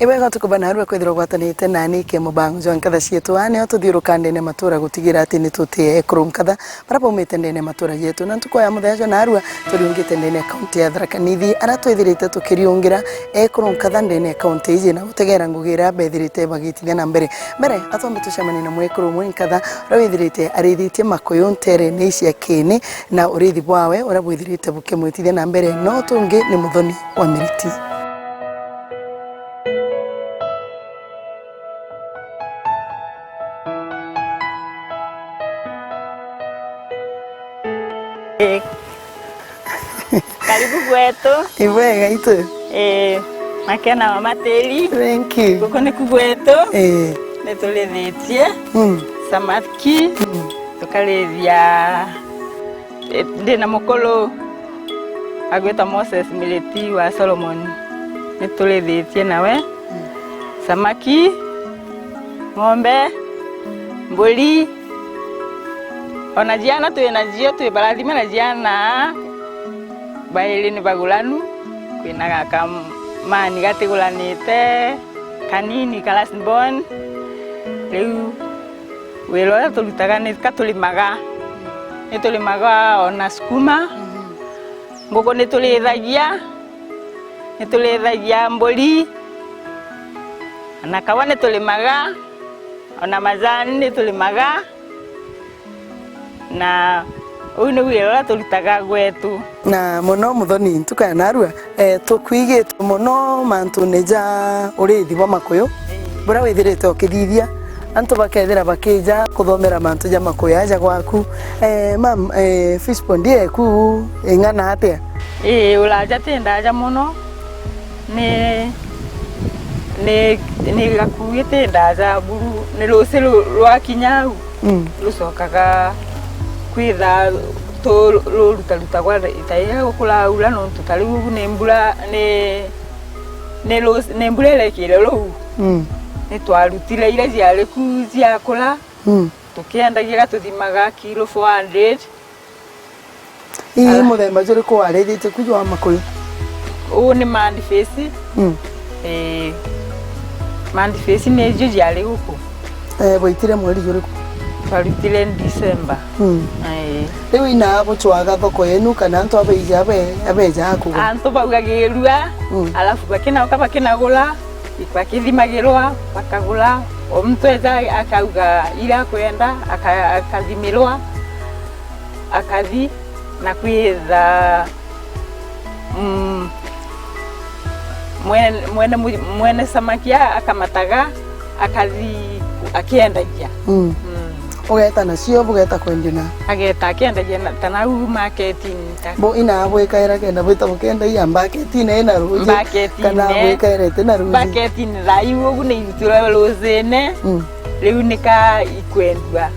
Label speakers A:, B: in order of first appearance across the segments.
A: Iwega tukubana harwa kwithirwo gwatanite nani ke mubango jwa nkatha cietu ane otuthiuruka ndene matura gutigira ati ni tutie ekuru nkatha parapo mitendene matura yetu na ntuko ya muthejo na harwa turiungite ndene kaunti ya Tharaka Nithi ara twithirite tukiriungira ekuru nkatha ndene kaunti iji na gutegera ngugira bethirite bagitithia na mbere atombe tucemani na mwekuru mwe nkatha rawithirite arithitie makuyu ntere ni cia kini na urithi bwawe ura bwithirite bukimwitithia na mbere no tungi ni muthoni wa Miriti.
B: Karibu kwetu.
A: Iwega itu.
B: Makena mama Teri.
A: Thank you.
B: Kuko ni kwetu. Netulethitie. Samaki. Tukalethia ndina mukolo agweta Moses Mileti wa Solomon. Netulethitie nawe. Samaki. Ng'ombe. Mbuli. Ona jana tu barathime na jana baile ni bagulanu kwina gaka mani gatigulanite kanini kalasbon riu welo tulutaga ni katulimaga ona skuma ngoko nitulithagia mbuli na kawa nitulimaga ona mazani nitulimaga na uyu ni wira tulitaga gwetu
A: na muno muthoni ntuka narua tukwigite muno mantu neja urithi wa makuyu bura withirite ukithithia antu bakethira bakija kuthomera mantu ja makuyu aja gwaku mam fish pond ku ingana atia
B: ulaja tindaja muno ni gakuite ndaja buru ni rusiru rwa kinyau rucokaga kwitha ruta gwa itaiya gukula ula no tutari ugu ne mbura ne mbura elekire ru ni twarutire ire ciare ku cia kula tukiendagira tuthimaga kilo 400
A: muthemba juri ko arethite kujwa makuyu
B: ni mandi face mandi face ne jo ciare guku
A: boitire mweri juri
B: twarutire December
A: riu ina guchwaga thoko yenu kana antu abeja akuga
B: antu baugagirua alafu bakinagula bakithimagirwa bakagula o mtu eza akauga ira kwenda akathimirwa akathi na kwitha mwene samakia akamataga akathi akiendagia
A: ugeta nacio bugeta kwendina
B: ageta akiendagia tanau marketing
A: bo ina bwekaira kenda bwita bukenda ya marketing ina ruji kana bwekaira tena ruji
B: marketing raiu ugu ni itura rozene riu nika ikwendwa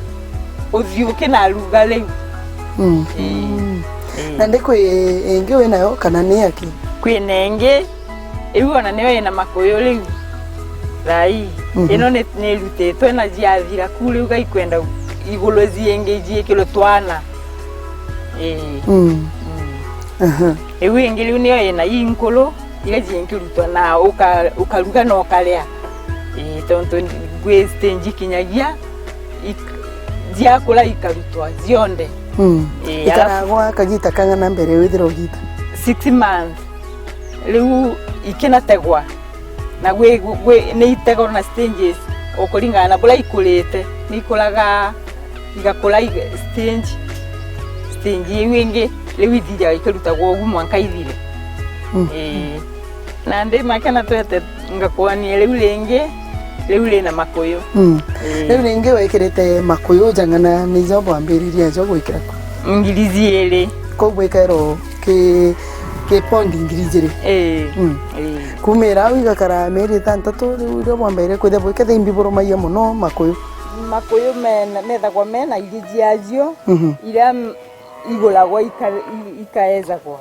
B: uthiuke na ruga riu
A: na ndiko ingi winayo kana ni yaki
B: kwinenge riu ona niyo ina makuyu riu rai ino ne rutete na jiathira kule uga ikwenda igulu ziengejie kilo twana ewe ingili niyo ina inkolo ile jiengirutwa na ukaruga no kalea tonto gwe stage kinyagia jiakula ikarutwa zionde
A: ikaragwa kagita kangana mbere withiro gita
B: 6 months riu ikinategwa na gwe ni itego na stages okuringana na bula ikulite ni kulaga igakula stage wingi liwithija ikaruta gwo mwanka ithire na ndi makana twete ngakwani liu na makuyu
A: liu lingi wekirite makuyu jangana ni jobo ambiriria jobo ikira
B: ngirizi ele
A: ko gwekairo ke pondi ngirizi kumira wigakara meri tantatu riu mwambere kwitha bwiketha imbiburo maiya muno makuyu
B: methagwa mena iriji acio ira igulagwa ikaezagwa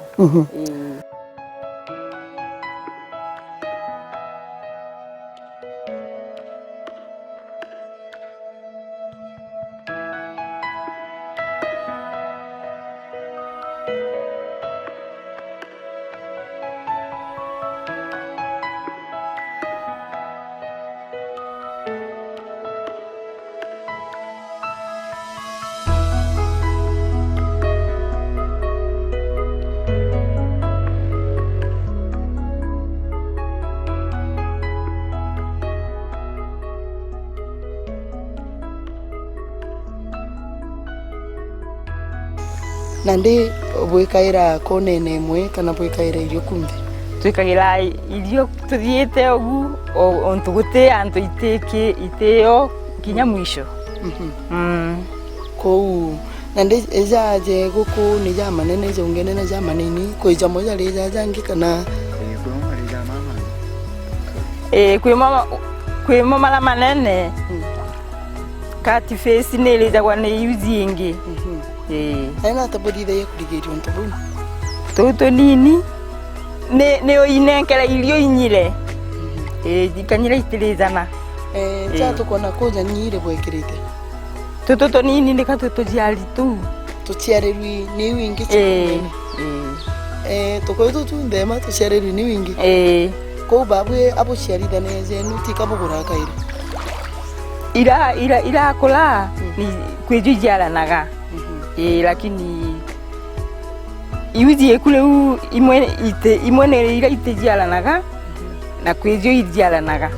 A: na ndi bwikaira konene mwe kana bwikaira irio kumbe
B: twikagira irio tuthiite ogu ontu guti antu iteo kinya mwisho
A: kou na ndi ejaje guku ni jama nene jongene na jama nini kwija moja leja jangi kana
B: kwi mama la manene kati face ne leja kwa ne yuzingi
A: aina tabodide ya kudigerio ntobuni
B: toto nini ne oinenkera irio inyire dikanyira itilizana
A: chato kona koja nyire bwekirite
B: toto nini ndikatoto jiali tu
A: tuchiarerwi ni wingi chimene tokoyo tundema tuchiarerwi ni wingi ko babwe abo chiaridane zenu tikabugura kaire
B: ira kola ni kwejujiala naga lakini iuzie kule imwe ira itejiala naga na kwejo ijiala naga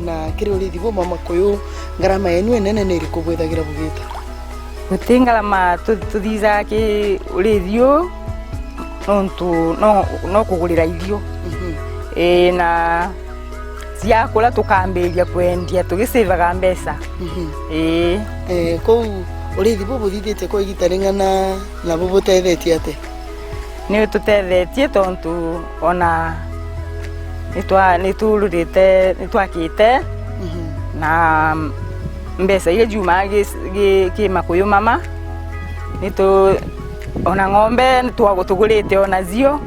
A: na kiri uri thibo mama koyo ngarama yenu enene neri kubwethagira bugita
B: gutingala ma tuthiza ki uri thio nontu no kugurira irio na cia kula tukambiria kwendia tugisevaga mbeca
A: ko uri thibo buthithite ko igitaringana na bubutethetie ate
B: ni tutethetie tontu ona nitwakite na mbeca ile juma gi makuyu mama nitu ona ng'ombe twagutugurite ona zio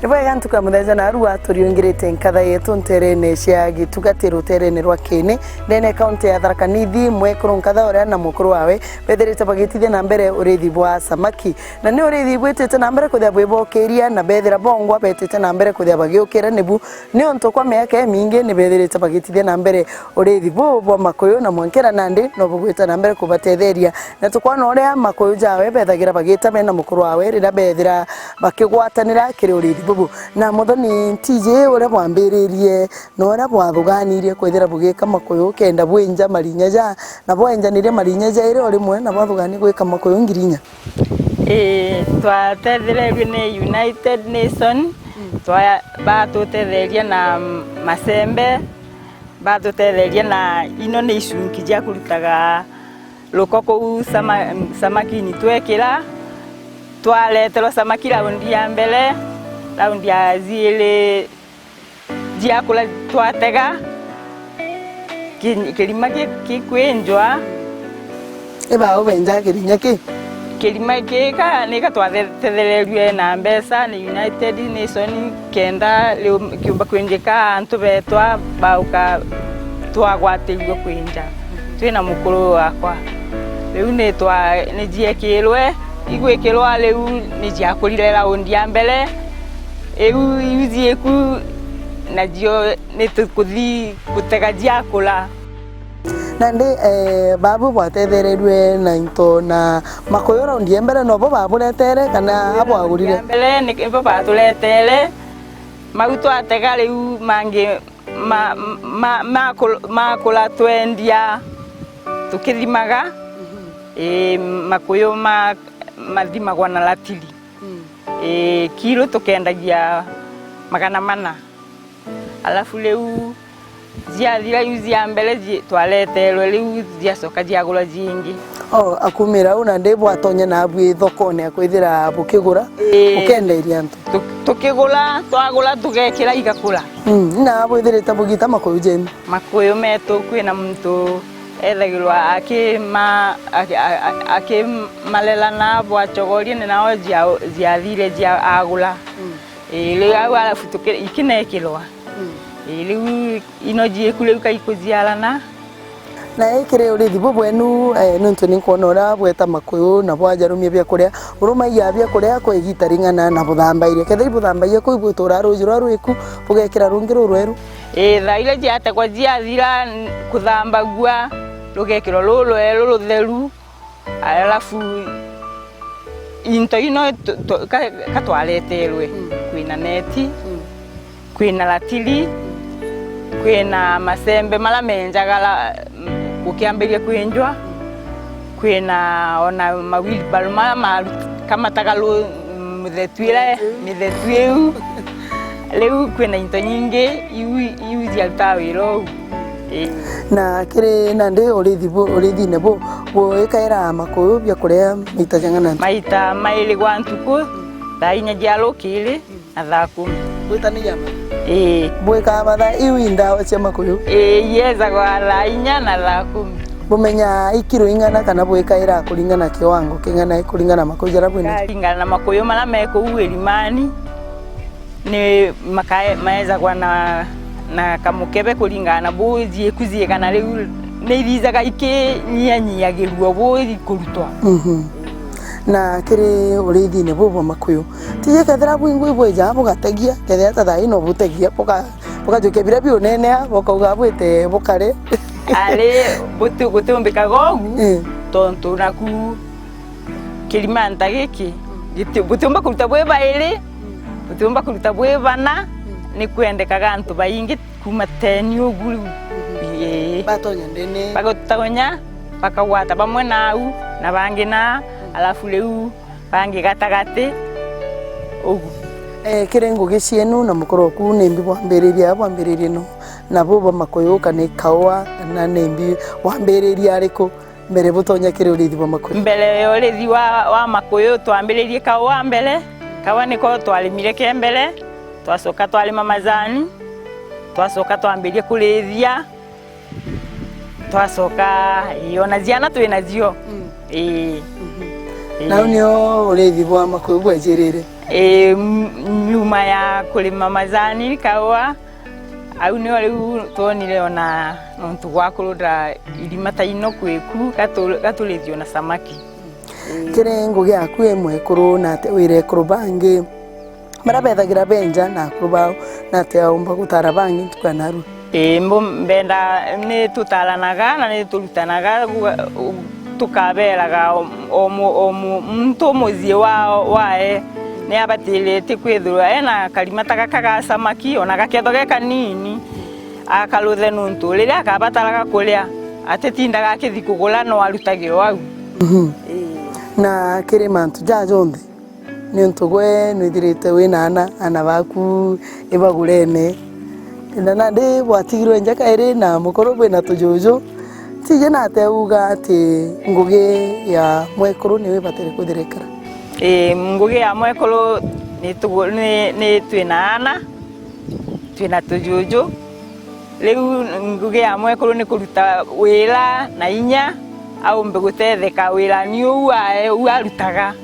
A: Iba ntuka muthenya na ruwa turiungirite nkatha yetu nterene cia gitugatiro terene rwa kene ndene kaunti ya Tharaka Nithi mwekuru nkatha uria na mukuru wawe betherite bagitithia na mbere urithi bwa samaki na ni urithi bwitite na mbere kuthia bwibokeria na bethira bongwa betite na mbere kuthia bagiukira nibu ni onto kwa miaka mingi ni betherite bagitithia na mbere urithi bwa makuyu na mwankera nandi no bugwita na mbere kubatetheria na tukwana uria makuyu jawe bethagira bagita mena mukuru wawe rira bethira bakigwatanira kiri urithi bubu na muthoni tije ure bwambiririe no ura bwathuganirie kwithira bugika makuyu kenda bwenja marinya ja na bwenjanire marinya ja ire uri mwe na bwathugani gwika makuyu ngirinya
B: twatethererio ni United Nation batutetheria na masembe batutetheria na ino ni icunki ja kurutaga rukoko samaki ni twekira twaleterwo samaki raundi ya mbele raundi ya zile jiakula twatega kilima kikwenjwa
A: eba obenja kirinya ki
B: kilima kika nika twatethererio na mbeca ni United Nation kenda kiumba kwenjeka antu betwa bauka twagwatirio kwenja twina mukuru wakwa riu ni jiekirwe igwikirwa riu ni jiakurire raundi ya mbele iuzieku na jio nitukuthi gutega jiakula
A: nandi babu bwatethererwe na into na makuyu raundi ya mbere no bo baburetere kana abo agurire
B: mbele ni bo batuletere mau twatega riu mangi makula twendia tukithimaga makuyu mathimagwa na ratili kilo tukendagia 400 alafu leu ziathira yuzia mbele twaleterwe riu ziacoka jiagura jingi
A: akumira una ndebo atonya na abwi thokone akwithira bukigura ukenderia antu
B: tukigura twagura tugekira igakura
A: na abwithirite bugita makuyu jeni
B: makuyu metu kwina muntu ethagirwa malela na bwachogorie nao jiathire jiagula riu alafu ikinekirwa riu ino jiekule kaikuzialana
A: na ikire urithi bwenu nuntu ni kuona ura bweta makuyu na bwajarumia bya kuria urumaiya bya kuria kwa igita ringana na buthambaire kethiri buthambaie ku ibwitura rujura rwiku bugekira rungiro rweru
B: thaile jiate kwa jiathira kuthambagua rugekiro rurweru rutheru alafu into ino katwaleterwe kwina neti kwina ratili kwina masembe mala menjagala gukiambiria kwenjwa kwina ona mawili balma kama tagalo mithetwile leu kwina into nyingi iu ziaruta wiro
A: na kire nande urithi nebo ikaira makuyu bya kuria maita jangana
B: maita maili kwa ntuku thainya jalo kile na thaku
A: bwitani jama bwika batha iu indawa cia makuyu
B: yeza kwa thainya na thaku
A: bumenya ikiro ingana kana bwikaira kuringana kiwango kingana kuringana makuyu jara bwina
B: ingana na makuyu mala meko uelimani ni maeza kwa na kamukebe kuringana buzi kuzie kana riu neirizaga iki nyanya girwo buzi kurutwa
A: na kiri urithi ne bubo makuyu tije kethera bwingu bweja bugategia kethera tathai no butegia poka joke bira bi onene bokauga bwite bokare
B: ale butumbika gogu tonto naku kilimanta giki butumba kuruta bwe baile butumba kuruta bwe bana ni kwendekaga antu baingi kuma 10 oguru
A: batonya ndene
B: bagotonya bakawata bamwe nau na bangi na alafu leu bangi gatagate ogu
A: kirengo gicienu na mukoroku nembi bwambiriria no na bo makoyo kana kawa na nembi wambiriria ariko mbere butonya kire urithi bwa makoyo
B: mbere urithi wa makoyo twambiririe kawa mbere kawa niko twalimire kembere twasoka twalima mazani twasoka twambirie kurithia twasoka iona ziana twinazio
A: na unio urithi bwa makuyu bwejirire
B: nyuma ya kulima mazani kawa au nio riu tonire ona nontu gwa kurunda irima taino kweku gaturithio na samaki
A: kirengo giaku emwe kuru na te wire kuru bangi marabethagira benja na kuru na te aumba gutara bangi tukanaru
B: mbenda ni tutalanaga na ni turutanaga tukaberaga muntu muzie wae ni abatilete kwithura ena kalimata gakaga samaki ona gaketho geka nini akaluthe nuntu riria akabataraga kuria atetindaga akithi kugula no arutagiro au
A: na kiri mantu jajonthe ni ntugwe nwithirite wina ana baku ibagurene na ndi bwatigirwe njaka iri na mukoro bwina tujuju tije na teuga ati ngugi ya mwekuru ni wibatire kuthirikara
B: ngugi ya mwekuru ni twina tujuju riu ngugi ya mwekuru ni kuruta wira na inya au mbegutetheka wira ni u arutaga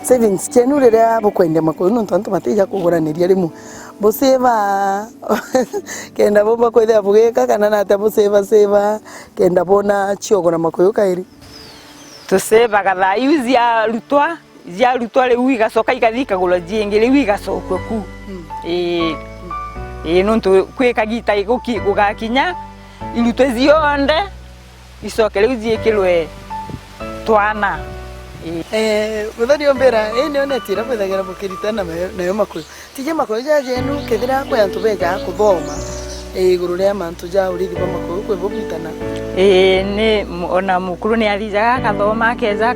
A: savings chenu riria bukwende makuyu nuntu antu matija kuguraniria rimu buseva kenda bomba kwithia bugika kana nate buseva kenda bona chiogora makuyu kairi
B: tuseva gatha yuzia rutwa riu igacoka igathika gula jingi riu igacokwa ku nuntu kwikagita gugakinya irutwe zionde icoke riu ziikirwe twana
A: muthari ombera ni onetira bwethagira bukiritana nayo makuyu tije makuyu jajenu kethira kwa antu beja kuthoma iguru ria mantu ja urithi bwa makuyu kwe bubitana
B: ni ona mukuru ni athijaga akathoma akeza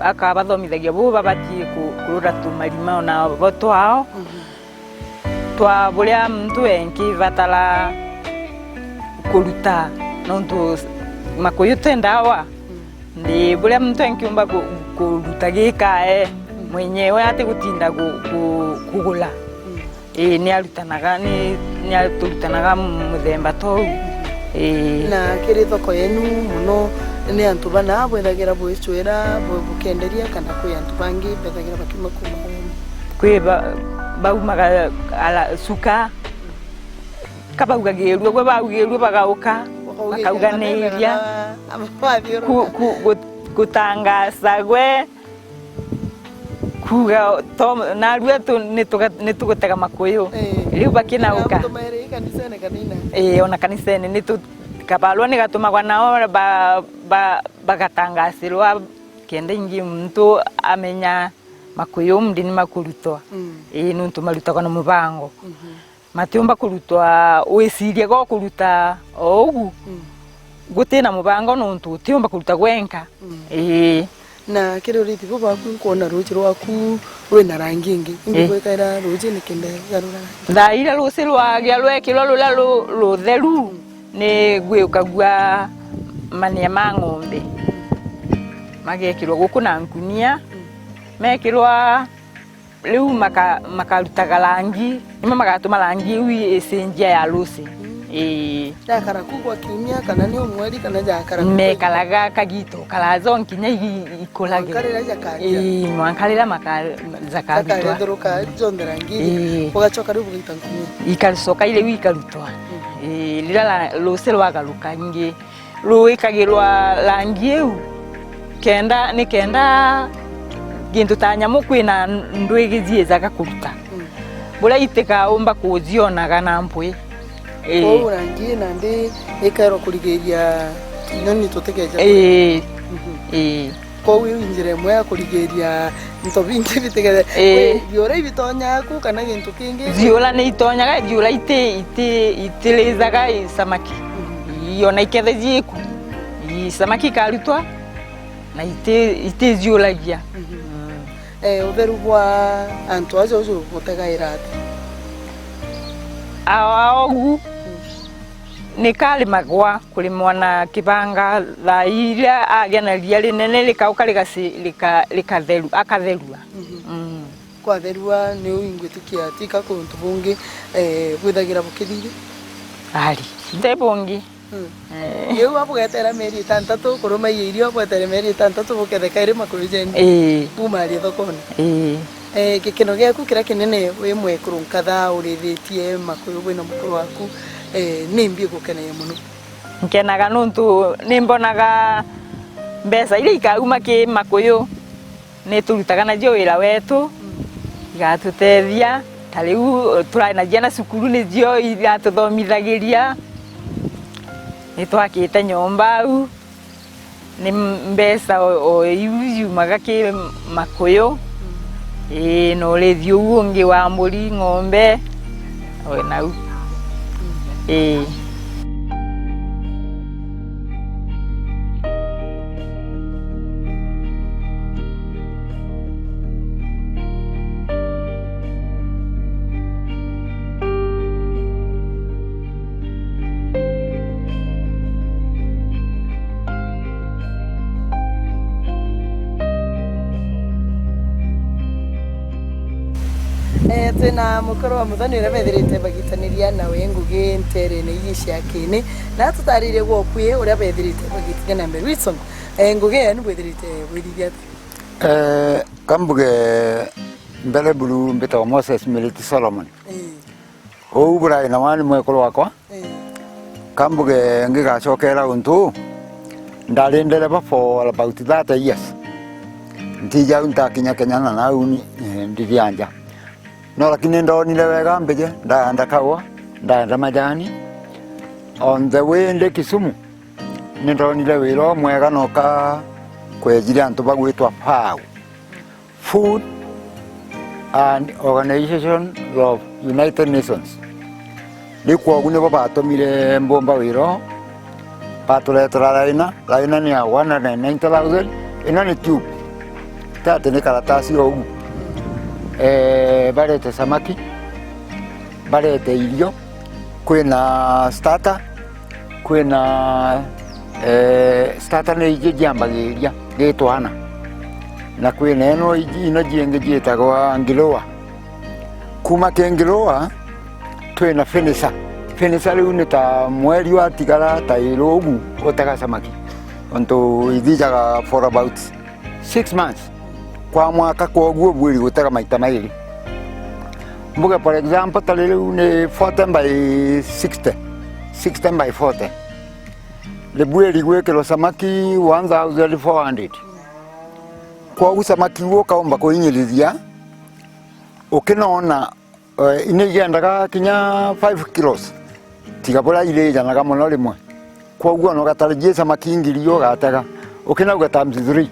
B: akabathomithagia bo babatie kurura tumarima ona bo twao twa buria muntu enki batala kuruta nontu makuyu tendawa ndi buria muntu enkiumba kuruta gikae mwenyewe ati gutinda kugula ni arutanaga ni aturutanaga muthemba tou
A: na kiri thoko yenu muno ni antu bana bwethagira bwicwira bukenderia kana kwi antu bangi bethagira bakima kuma
B: kwi baumaga ala suka kabaugagiirwe gwe baugirwe bagauka bakauganiria kutangaza gwe kuga na rue nitugutega makuyu riu bakinauka ona kanisene nitu kabalwa ni gatumagwa nao bagatangazirwa kenda ingi muntu amenya makuyu mndini makurutwa nuntu marutagwa na mubango matiumba kurutwa wisirie go kuruta ogu gutina mubango nuntu utiumba kuruta gwenka
A: na kire uriti bo baku kuona ruji rwaku rwina rangi ingi ingi gwikaira ruji ni kinde garura
B: ndaira ruci rwagia rwekirwo rula rutheru ni gwikagua mania ma ng'ombe magekirwo guku na ngunia mekirwa riu makarutaga rangi nimo magatuma rangi wi esenjia ya ruci
A: yakara kugwa kiumia kana ni umweri kana jakara
B: mekalaga kagito kalazo nkinya ikolage mwankalira zakagitwa
A: akaruka jondera ngiri ugachoka riu bugita ngunia
B: ikarisoka ile wikarutwa lila ruci rwagaruka ngi ruikagirwa rangi eu kenda gintu ta nyamu kwina ndwigi ziezaga kuruta bula iteka umba kuzionaga na mpwe
A: ko rangi na ndi ikaro kurigeria nyoni tutegeja ko wi injire mwe kurigeria nto bingi bitegere biora ibitonya ku kana gintu kingi
B: ziola ni itonyaga ziola itelezaga samaki yona ikethe ziku samaki karutwa na iteziolagia utheru bwa antu acio ucio mutegaira ati aogu nikali magwa kuri mwana kibanga la iria agena ria rinene likauka likatheru akatherua
A: kwa therua ni uingwitikia tika kuntu bungi bwithagira bukithiri
B: ali ndebongi
A: yeu abugetera meri 6 kuruma irio bwetere meri 6 buketheka iri makujendi umari thokoni gikino giaku kira kinene wi mwekuru nkatha urithitie makuyu bwina mukuru waku nimbi gukeneye muno
B: nkenaga nuntu nimbonaga mbesa ile ikauma ki makuyu niturutaga na jo wira wetu igatutethia tariu turana jana cukuru ni jo igatuthomithagiria nitwakite nyomba au ni mbesa o yumaga ki makuyu no rethio ungi wa mburi ng'ombe o nau
A: twina mukoro wa muthoni ure bethirite bagitaniria nawe ngugi ntere-ini iyi cia kini na tutarire gwokwie uria bethirite bagitithia na mbere Wilson ngugi enu bethirite bwirithia
C: kambuge mbere buru mbitagwo Moses Militi Solomon ou burai na wani mwekuru wakwa kambuge ngigacokera untu ndari ndereba for about 30 years ntija ntakinya kenyana na uni ndithianja no lakini ndonire wega mbije ndaenda kawa ndaenda majani on the way ndi Kisumu ndonire wiro mwega noka kwejire antu bagwitwa FAO Food and Organization of United Nations likwa gune babatomire mbomba wiro patuletera laina ni 190,000 ina ni tube tate ni karatasi ogu barete samaki barete irio kwina starter kwina starter ni ijambagiria gitwana na kwina eno ino jienge jietagwa ngiloa kuma kengiloa twina finisher riu ni ta mweri wa tigara ta irogu otaga samaki onto ithijaga for about 6 months kwa mwaka koguo bwiri gutega maita mairi mbuga for example tariu ni 40 by 60 by 40 le bwiri gwekero samaki 1400 kwa samaki wo kaomba kuinyirithia ukinona inigendaga kinya 5 kilos tigabura ile janaga muno rimwe kwa uguo no gatarajie samaki ngirio gatega ukinauga times 3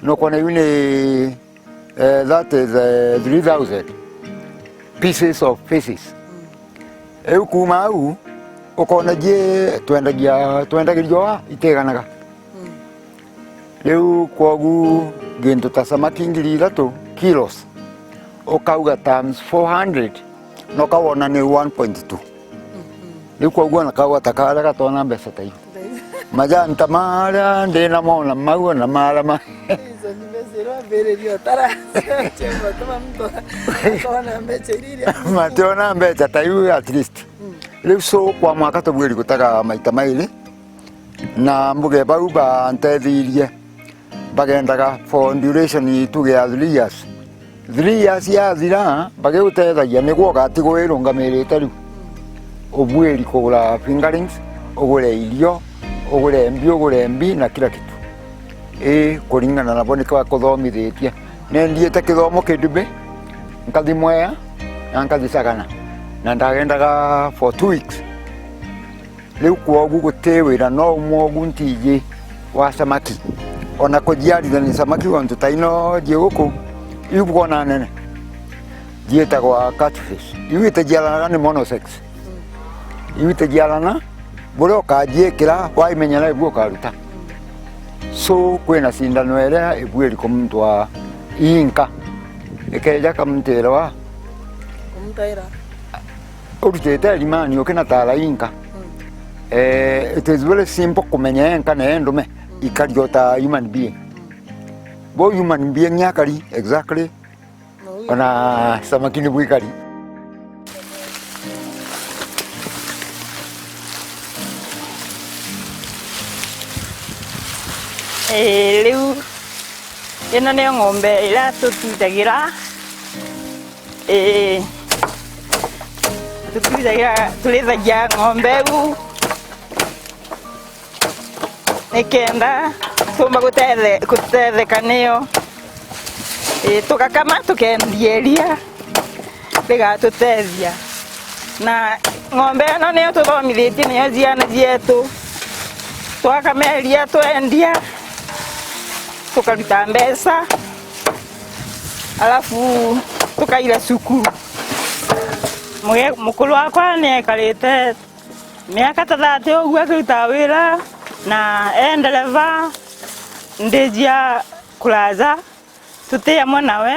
C: no kona yune that is 3000 pieces of fishes Eu kuma au ukona je twendagirio iteganaga riu kogu gintu ta samaki 3 kilos ukauga times 400 no kawona ni 1.2 riu kogu na kawa takara gatona mbeca ta iyo majanta mara ndina mona mau na mara ma mationa mbeca ta iyo at least riu so kwa mwaka tubwiri gutaga maita maili na mbuge bau ba antethirie bagendaga for duration tuge ya 3 years 3 years ya thira bageũteithagia nĩguo gatigwo ĩrũgamĩrĩte rĩu ũbuĩri kũgũra fingerings ũgũre irio ũgũre mbi ũgũre mbi na kila kitu kũringana na boneka kũthomithĩtie nĩndiĩte kĩthomo kĩndumĩ nkathi Mwea na nkathi Sagana na ndagendaga for 2 weeks rĩu kwogu gũtĩ wĩra no ũmwe ntiji wa samaki ona kũjiarithania samaki wantu taino jĩgũkũ iubona nene jiĩtagwa catfish iwĩtajiarana nĩ monosex iwĩtajiarana bũrĩa ũkanjiĩkĩra waimenyera ibu ũkaruta so kwĩna cindano ĩrĩa ĩbuĩri kũmũntu wa inka ĩkeja kamũtĩra wa ũrutĩte rimani ũkĩna tara inka it is very simple kumenya enka na endume ikariota human being bo human being nyakari exactly ona samaki ni bwikari
B: riu ino nĩ ng'ombe ĩrĩa tũtutagira tũrĩithagia ng'ombe ĩu nikenda tumba gũtetheka nĩyo tũgakama tũkendia iria rĩgatũteithia na ng'ombe ĩno nĩyo tũthomithĩtie nĩyo ciana cietũ twakama iria twendia tukaruta mbeca alafu tukaira cukuru mũkũrũ wakwa nĩekarĩte mĩaka ta 30 ũguo akĩruta wĩra na ndereva ndĩjia kũraza tũtĩ amwe nawe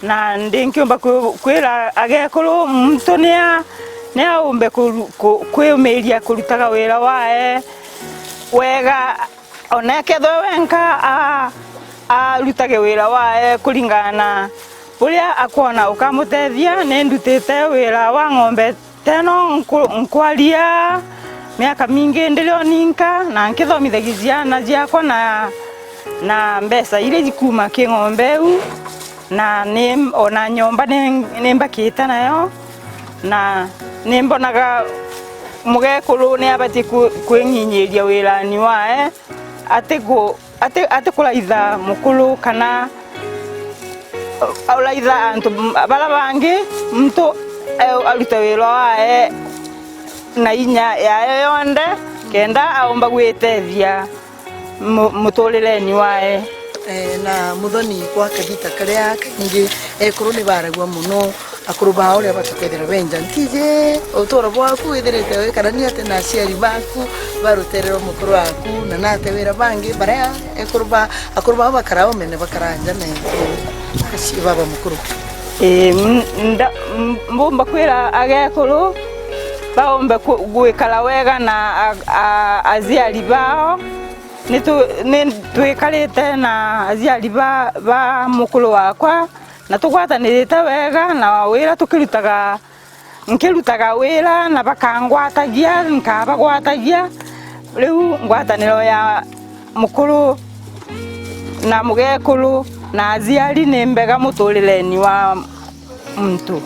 B: na ndĩngĩũmba kwĩra agekũrũ mtu nĩaũmbe kwĩũmĩria kũrutaga wĩra wae wega ona kethwe wenka arutage wĩra wae kũringana ũrĩa akwona ũkamũteithia nĩndutĩte wĩra wa ng'ombe teno nkwaria miaka mingi ndio ninka na nkithomithagia ciana ciakwa na mbeca iria cikuma kĩng'ombe u na ona nyomba nĩmbakĩte nayo na nĩmbonaga mũgekũrũ nĩabatie kwĩnyinyĩria wĩra-inĩ wae atĩ kũraitha mũkũrũ kana ũraitha antũ bara bangĩ mtu arute wĩra wae na inya yayo yonde kenda aomba gwĩtethia mũtũrĩre-inĩ wae
A: na muthoni kwa kabita karia kaingi ekuru ni baragwa muno akuru bao ria batukethera benja ntije utoro bwaku withirite we kana ni ate na ciari baku baruterero mukuru waku na nate wira bangi baria akuru bao bakarao mene bakaranja na kasi baba mukuru
B: mbumba kwira agekuru baombe gwikara wega na aciari bao nitwikarite na aciari ba mukuru wakwa na tugwatanirite wega na wira nkirutaga wira na bakangwatagia nkabagwatagia riu ngwataniro ya mukuru na mugekuru na aciari ni mbega muturire-ini wa muntu.